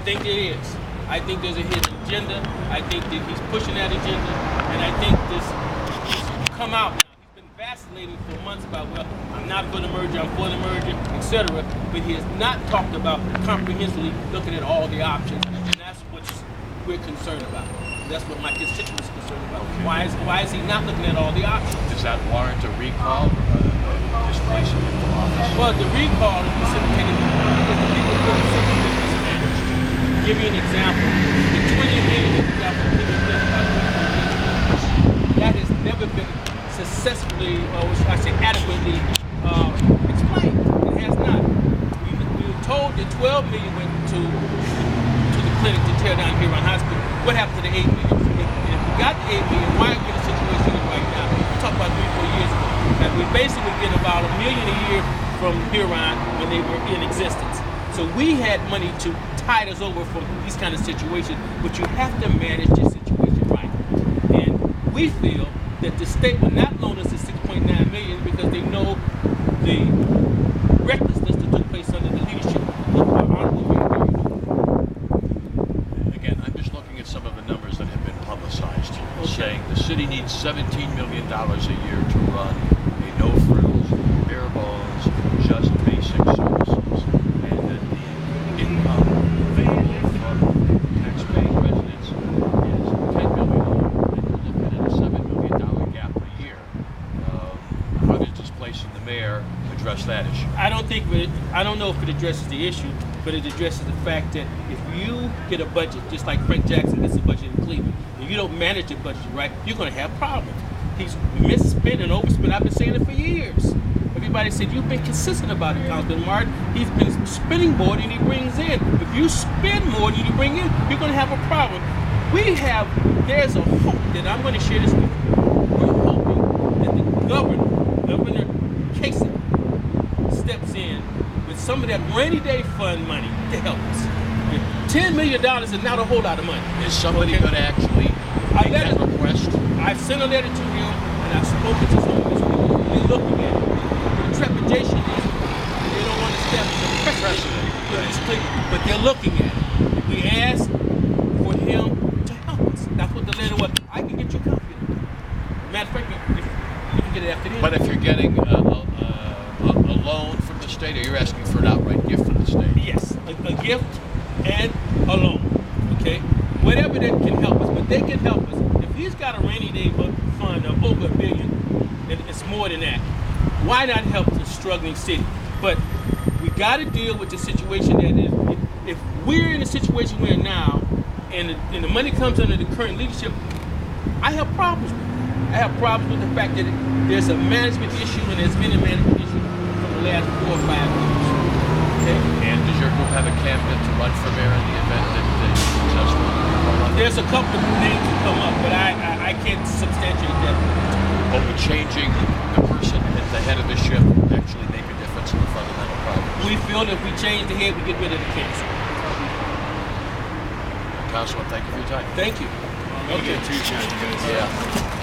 think there is. I think there's a hidden agenda. I think that he's pushing that agenda, and I think this he's come out now. He's been vacillating for months about, well, I'm not for the merger, I'm for the merger, etc. But he has not talked about comprehensively looking at all the options, and that's what we're concerned about. That's what my constituents are concerned about. Okay. Why is he not looking at all the options? Does that warrant a recall, displacement from office? Well, the recall is precipitated because the people feel the mismanaged. To give you an example, the $20 million that you got from people that has never been successfully, or should I say adequately, explained. It has not. We were told that $12 million went to the clinic to tear down Huron Hospital. What happened to the $8 million? If we got the $8 million, why are we in a situation right now? We talked about 3-4 years ago. That we basically get about $1 million a year from Huron when they were in existence. So we had money to tide us over from these kind of situations, but you have to manage this situation right. And we feel that the state will not loan us the $6.9 million because they know the recklessness that took place under the leadership of our Honorable Mayor. Again, I'm just looking at some of the numbers that have been publicized here, saying the city needs $17 million a year to run a no-frills, bare bones, just basic services, and that the income available from tax-paying residents is $10 million, and you're looking at a $7 million gap a year. How does displacing the mayor address that issue? I don't know if it addresses the issue, but it addresses the fact that if you get a budget, just like Frank Jackson gets a budget in Cleveland, if you don't manage the budget right, you're going to have problems. He's misspent and overspent. I've been saying it for years. Everybody said, you've been consistent about it, Councilman Martin. He's been spending more than he brings in. If you spend more than you bring in, you're going to have a problem. There's a hope that I'm going to share this with you. We're hoping that the Governor Kasich, steps in with some of that rainy day fund money to help us. $10 million is not a whole lot of money. Is somebody going to actually make that request? I've sent a letter to him, and I've spoken to some of his people. They're looking at it. The trepidation is they don't want to step in the precedent. But they're looking at it. We asked for him to help us. That's what the letter was. I can get you a copy of it. Matter of fact, you can get it after this. But if you're getting a loan from the state, or you're asking for an outright gift from the state? Yes, a gift and a loan. Okay, whatever that can help us, but they can help us. If he's got a rainy day fund of over $1 billion, it's more than that. Why not help the struggling city? But we got to deal with the situation that if we're in the situation we're in now, and the money comes under the current leadership, I have problems with it. I have problems with the fact that there's a management issue, and there's been a management issue for the last 4 or 5 years. Okay? And does your group have a candidate to run for mayor in the event that they're successful? There's a couple of names that come up, but I can't substantiate that. But would changing the person at the head of the ship actually make a difference in the fundamental problem? We feel that if we change the head, we get rid of the cancer. Councilman, thank you for your time. Thank you. Okay. Yeah.